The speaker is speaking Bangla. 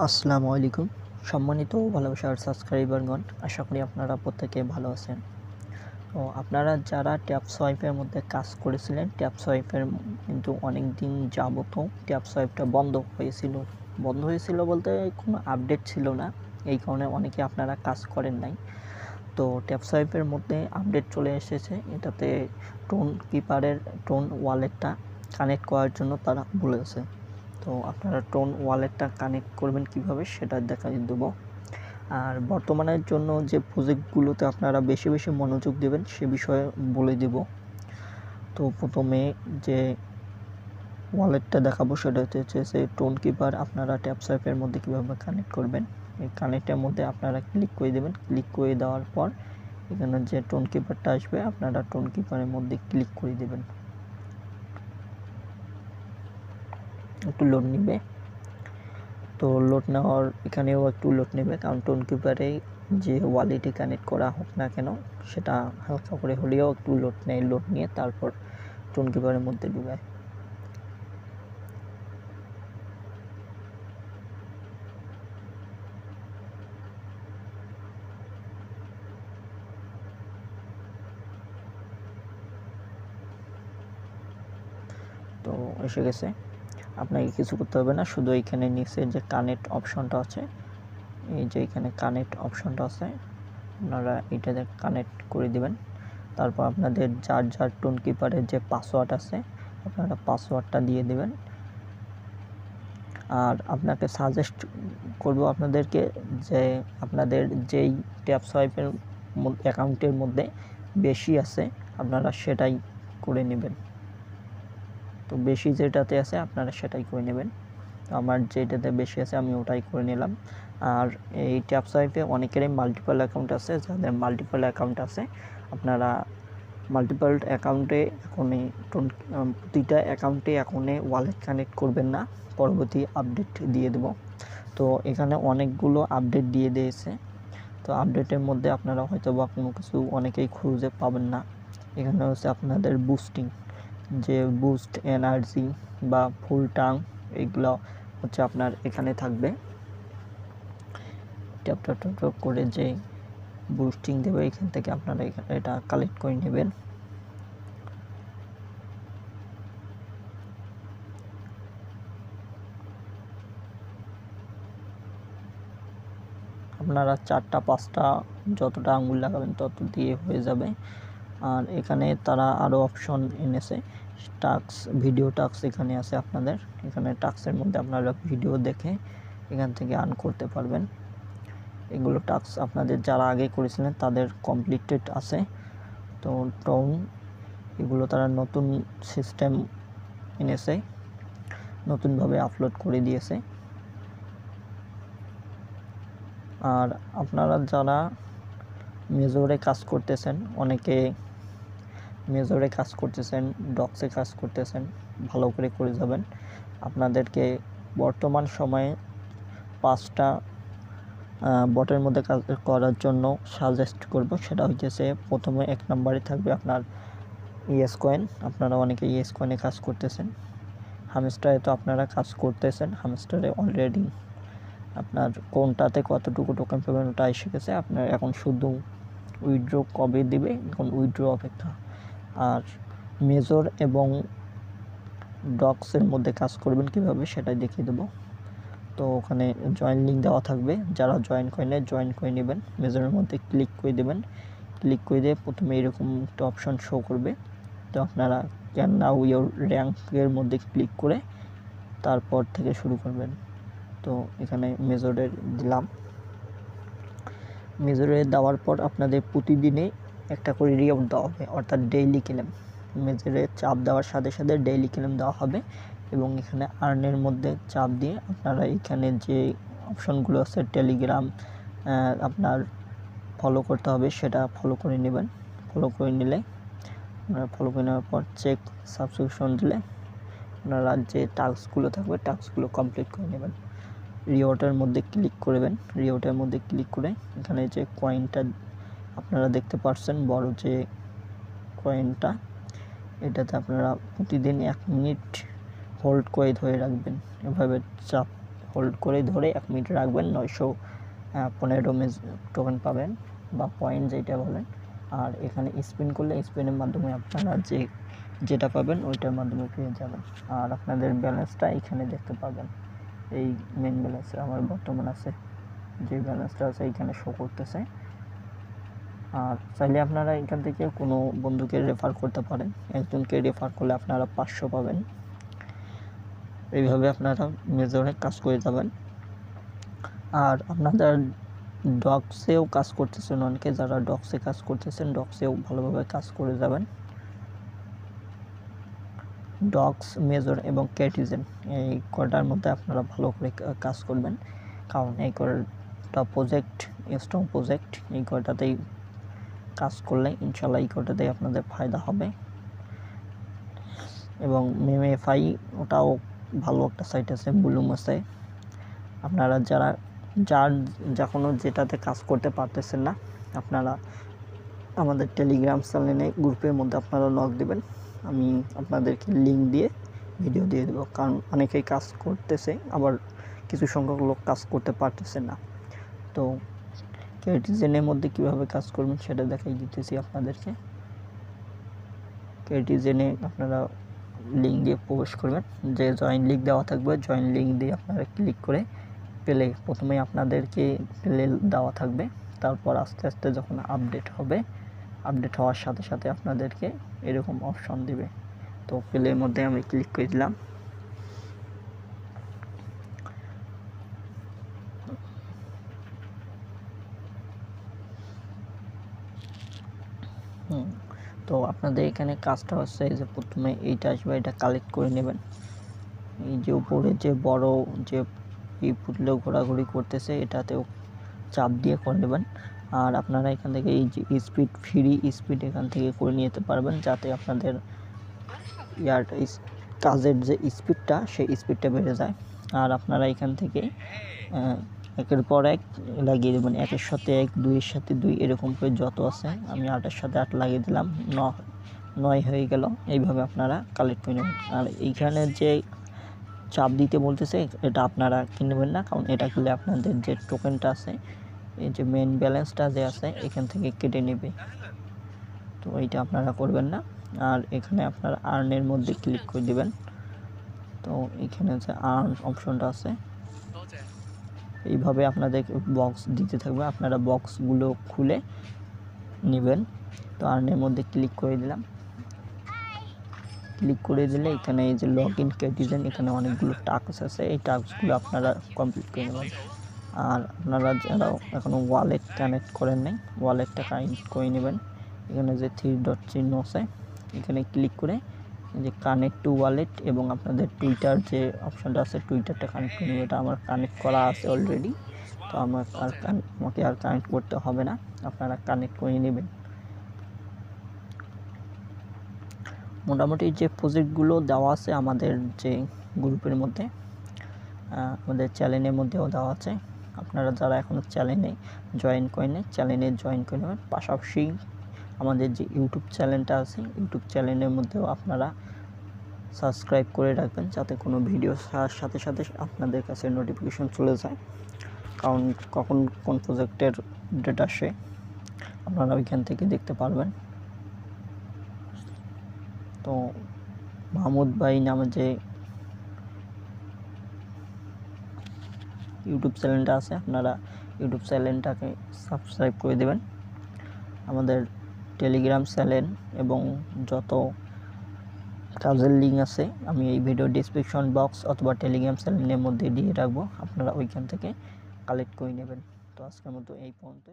আসসালামু আলাইকুম সম্মানিত ভালোবাসার সাবস্ক্রাইবারগণ, আশা করি আপনারা প্রত্যেকে ভালো আছেন। তো আপনারা যারা ট্যাপ সোয়াইপের মধ্যে কাজ করেছিলেন, ট্যাপ সোয়াইপের কিন্তু অনেক দিন যাবত ট্যাপ সোয়াইপটা বন্ধ হয়েছিল বলতে কোনো আপডেট ছিল না, এই কারণে অনেকে আপনারা কাজ করেন নাই। তো ট্যাপ সোয়াইপের মধ্যে আপডেট চলে এসেছে, এটাতে টোন কিপারের টোন ওয়ালেটটা কানেক্ট করার জন্য তারা বলেছে। তো আপনারা টোন ওয়ালেটটা কানেক্ট করবেন কিভাবে সেটা দেখাই দেবো। আর বর্তমানের জন্য যে প্রজেক্টগুলোতে আপনারা বেশি বেশি মনোযোগ দেবেন সে বিষয়ে বলে দেব। তো প্রথমে যে ওয়ালেটটা দেখাবো সেটা হচ্ছে সেই টোন কিপার আপনারা ট্যাপ সোয়াইপের মধ্যে কীভাবে কানেক্ট করবেন। এই কানেক্টের মধ্যে আপনারা ক্লিক করে দেবেন। ক্লিক করে দেওয়ার পর এখানে যে টোন কিপারটা আসবে আপনারা টোন কিপারের মধ্যে ক্লিক করে দেবেন। একটু লোড নিবে, তো লোড নেওয়ার এখানেও একটু লোড নেবে, কারণ টোন কিপারে যে ওয়ালেটে কানেক্ট করা হোক না কেন সেটা হালকা করে হলেও একটু লোড নেয়। লোড নিয়ে তারপর টোন কিপারের মধ্যে ঢুকায়। তো এসে গেছে, আপনাকে কিছু করতে হবে না, শুধু এখানে নিচে যে কানেক্ট অপশনটা আছে, এই যে এখানে কানেক্ট অপশনটা আছে আপনারা এটাতে কানেক্ট করে দিবেন। তারপর আপনাদের যার টোন কিপারের যে পাসওয়ার্ড আছে আপনারা পাসওয়ার্ডটা দিয়ে দেবেন। আর আপনাকে সাজেস্ট করব আপনাদেরকে যে আপনাদের যেই ট্যাপ সোয়াইপের অ্যাকাউন্টের মধ্যে বেশি আছে আপনারা সেটাই করে নেবেন। তো বেশি যেটাতে আছে আপনারা সেটাই করে নেবেন। তো আমার যেটাতে বেশি আছে আমি ওটাই করে নিলাম। আর এই ট্যাপ সোয়াইপে অনেকেরই মাল্টিপল অ্যাকাউন্ট আছে, যাদের মাল্টিপল অ্যাকাউন্ট আছে আপনারা মাল্টিপল অ্যাকাউন্টে প্রতিটা অ্যাকাউন্টে এখনে ওয়ালেট কানেক্ট করবেন না, পরবর্তী আপডেট দিয়ে দেব। তো এখানে অনেকগুলো আপডেট দিয়ে দিয়েছে, তো আপডেটের মধ্যে আপনারা হয়তো বা কোনো কিছু অনেকেই খুঁজে পাবেন না। এখানে হচ্ছে আপনাদের বুস্টিং, যে বুস্ট এনার্জি বা ফুল টাং, এগুলো হচ্ছে আপনার এখানে থাকবে। ট্যাপ ট্যাপ ট্যাপ করে যে বুস্টিং দেবে এখান থেকে আপনারা এটা কালেক্ট করে নেবেন। আপনারা 4টা 5টা যতটা আঙুল লাগাবেন তত দিয়ে হয়ে যাবে। আর এখানে তারা আরও অপশন এনেছে, টাস্ক, ভিডিও টাস্ক এখানে আছে আপনাদের। এখানে টাস্কের মধ্যে আপনারা ভিডিও দেখে এখান থেকে আর্ন করতে পারবেন। এগুলো টাস্ক আপনাদের যারা আগে করেছিলেন তাদের কমপ্লিটেড আছে। তো টোন এগুলো তারা নতুন সিস্টেম এনেছে, নতুনভাবে আপলোড করে দিয়েছে। আর আপনারা যারা মেজরে কাজ করতেছেন, অনেকে মেজরে কাজ করতেছেন, ডক্সে কাজ করতেছেন, ভালো করে যাবেন। আপনাদেরকে বর্তমান সময়ে 5টা বটের মধ্যে কাজ করার জন্য সাজেস্ট করব। সেটা হচ্ছে প্রথমে 1 নম্বরে থাকবে আপনার ইএস কয়েন। আপনারা অনেকে ইএস কয়েনে কাজ করতেছেন, হামস্টারে তো আপনারা কাজ করতেছেন, হামস্টারে অলরেডি আপনার কোনটাতে কতটুকু টোকেন পাবেন ওটা এসে গেছে। আপনার এখন শুধু উইথড্র কবে দিবে, এখন উইথড্র অপেক্ষা। আর মেজর এবং ডক্সের মধ্যে কাজ করবেন কিভাবে সেটাই দেখিয়ে দেবো। তো ওখানে জয়েন লিঙ্ক দেওয়া থাকবে, যারা জয়েন করে নেবেন। মেজরের মধ্যে ক্লিক করে দেবেন। ক্লিক করে দিয়ে প্রথমে এরকম একটা অপশন শো করবে, তো আপনারা ক্যান নাও ইওর র্যাঙ্কের মধ্যে ক্লিক করে তারপর থেকে শুরু করবেন। তো এখানে মেজরের দিলাম। মেজরে দেওয়ার পর আপনাদের প্রতিদিনে একটা করে রিওয়ার্ড দেওয়া হবে, অর্থাৎ ডেইলি ক্লেম। মেজরে চাপ দেওয়ার সাথে সাথে ডেইলি ক্লেম দেওয়া হবে এবং এখানে আর্নের মধ্যে চাপ দিয়ে আপনারা এখানে যে অপশনগুলো আছে টেলিগ্রাম আপনার ফলো করতে হবে, সেটা ফলো করে নেবেন। ফলো করে নিলে আপনারা ফলো করে নেওয়ার পর চেক সাবস্ক্রিপশন দিলে আপনারা যে টাস্কগুলো থাকবে টাস্কগুলো কমপ্লিট করে নেবেন। রিওয়ার্ডের মধ্যে ক্লিক করবেন। রিওয়ার্ডের মধ্যে ক্লিক করে এখানে যে কয়েনটা আপনারা দেখতে পাচ্ছেন, বড় যে কয়েনটা, এটাতে আপনারা প্রতিদিন 1 মিনিট হোল্ড করে ধরে রাখবেন। এভাবে চাপ হোল্ড করে ধরে 1 মিনিট রাখবেন, 915 টোকেন পাবেন বা পয়েন্ট যেটা বলেন। আর এখানে স্পিন করলে স্পিনের মাধ্যমে আপনারা যেটা পাবেন ওইটার মাধ্যমে পেয়ে যাবেন। আর আপনাদের ব্যালেন্সটা এখানে দেখতে পাবেন, এই মেন ব্যালেন্সে আমার বর্তমান আছে যে ব্যালেন্সটা আছে এইখানে শো করতেছে। আর চাইলে আপনারা এখান থেকে কোনো বন্ধুকে রেফার করতে পারেন, একজনকে রেফার করলে আপনারা 500 পাবেন। এইভাবে আপনারা মেজরে কাজ করে যাবেন। আর আপনাদের ডক্সেও কাজ করতেছেন, অনেকে যারা ডক্সে কাজ করতেছেন ডক্সেও ভালোভাবে কাজ করে যাবেন। ডক্স, মেজর এবং কেটিজেন এই কয়টার মধ্যে আপনারা ভালো করে কাজ করবেন, কারণ এই কয়টা প্রজেক্ট স্ট্রং প্রজেক্ট, এই কয়টাতেই কাজ করলে ইনশাল্লাহ এই কয়টাতেই আপনাদের ফায়দা হবে। এবং মেমএফআই ওটাও ভালো একটা সাইট আছে, বুলুম আছে। আপনারা যেটাতে কাজ করতে পারতেছেন না আপনারা আমাদের টেলিগ্রাম চ্যানেলে গ্রুপের মধ্যে আপনারা নক দেবেন, আমি আপনাদেরকে লিঙ্ক দিয়ে ভিডিও দিয়ে দেবো। কারণ অনেকেই কাজ করতেছে, আবার কিছু সংখ্যক লোক কাজ করতে পারতেছে না। তো কেটিজেনের মধ্যে কীভাবে কাজ করবেন সেটা দেখাই দিতেছি আপনাদেরকে। কেটিজেনে আপনারা লিঙ্ক দিয়ে প্রবেশ করবেন, যে জয়েন লিঙ্ক দেওয়া থাকবে, জয়েন লিঙ্ক দিয়ে আপনারা ক্লিক করে পেলে প্রথমে আপনাদেরকে পেলে দেওয়া থাকবে, তারপর আস্তে আস্তে যখন আপডেট হওয়ার সাথে সাথে আপনাদেরকে এরকম অপশন দিবে। তো পেলের মধ্যে আমি ক্লিক করে দিলাম। তো আপনাদের এখানে কাজটা হচ্ছে যে প্রথমে এইটা আসবে, এটা কালেক্ট করে নেবেন। এই যে উপরে যে বড় যে এই পুতলে ঘোরাঘুরি করতেছে এটাতেও চাপ দিয়ে করে নেবেন। আর আপনারা এখান থেকে এই যে ফ্রি স্পিড এখান থেকে করে নিতে পারবেন, যাতে আপনাদের কাজের যে স্পিডটা সেই স্পিডটা বেড়ে যায়। আর আপনারা এখান থেকে একের পর এক লাগিয়ে দেবেন, 1-এর সাথে 1, 2-এর সাথে 2 এরকম করে যত আছে, আমি 8-এর সাথে 8 লাগিয়ে দিলাম, 9 হয়ে গেল। এইভাবে আপনারা কালেক্ট করে নেবেন। আর এইখানে যে চাপ দিতে বলতেছে এটা আপনারা কিনবেন না, কারণ এটা কিনলে আপনাদের যে টোকেনটা আছে, এই যে মেন ব্যালেন্সটা যে আছে এখান থেকে কেটে নেবে, তো এইটা আপনারা করবেন না। আর এখানে আপনারা আর্নের মধ্যে ক্লিক করে দিবেন। তো এখানে যে আর্ন অপশনটা আছে, এইভাবে আপনাদের বক্স দিতে থাকবে, আপনারা বক্সগুলো খুলে নেবেন। তো আর্নের মধ্যে ক্লিক করে দিলাম। ক্লিক করে দিলে এখানে এই যে লগ ইন কেটিজেন, এখানে অনেকগুলো টাস্ক আছে, এই টাস্কগুলো আপনারা কমপ্লিট করে নেবেন। আর আপনারা যারা এখনও ওয়ালেট কানেক্ট করেন নাই, ওয়ালেটটা কানেক্ট করে নেবেন। এখানে যে 3 ডট চিহ্ন আছে এখানে ক্লিক করে যে কানেক্ট টু ওয়ালেট এবং আপনাদের টুইটার যে অপশানটা আছে টুইটারটা কানেক্ট করে নেবেন। এটা আমার কানেক্ট করা আছে অলরেডি, তো আমাকে আর কানেক্ট করতে হবে না, আপনারা কানেক্ট করে নেবেন। মোটামুটি যে প্রজেক্টগুলো দেওয়া আছে আমাদের যে গ্রুপের মধ্যে, আমাদের চ্যানেলের মধ্যেও দেওয়া আছে, আপনারা যারা এখনও চ্যানেলে জয়েন করেন চ্যানেলে জয়েন করে নেবেন। পাশাপাশি আমাদের যে ইউটিউব চ্যানেলটা আছে ইউটিউব চ্যানেলের মধ্যেও আপনারা সাবস্ক্রাইব করে রাখবেন, যাতে কোনো ভিডিও ছাড়ার সাথে সাথে আপনাদের কাছে নোটিফিকেশন চলে যায়, কারণ কখন কোন প্রজেক্টের ডেট আসে আপনারা ওইখান থেকে দেখতে পারবেন। তো মাহমুদ ভাই নামে যে ইউটিউব চ্যানেলটা আছে আপনারা ইউটিউব চ্যানেলটাকে সাবস্ক্রাইব করে দেবেন। আমাদের টেলিগ্রাম চ্যানেল এবং যত কাজের লিঙ্ক আছে আমি এই ভিডিও ডিসক্রিপশন বক্স অথবা টেলিগ্রাম চ্যানেলের মধ্যে দিয়ে রাখবো, আপনারা ওইখান থেকে কালেক্ট করে নেবেন। তো আজকের মতো এই পর্যন্ত।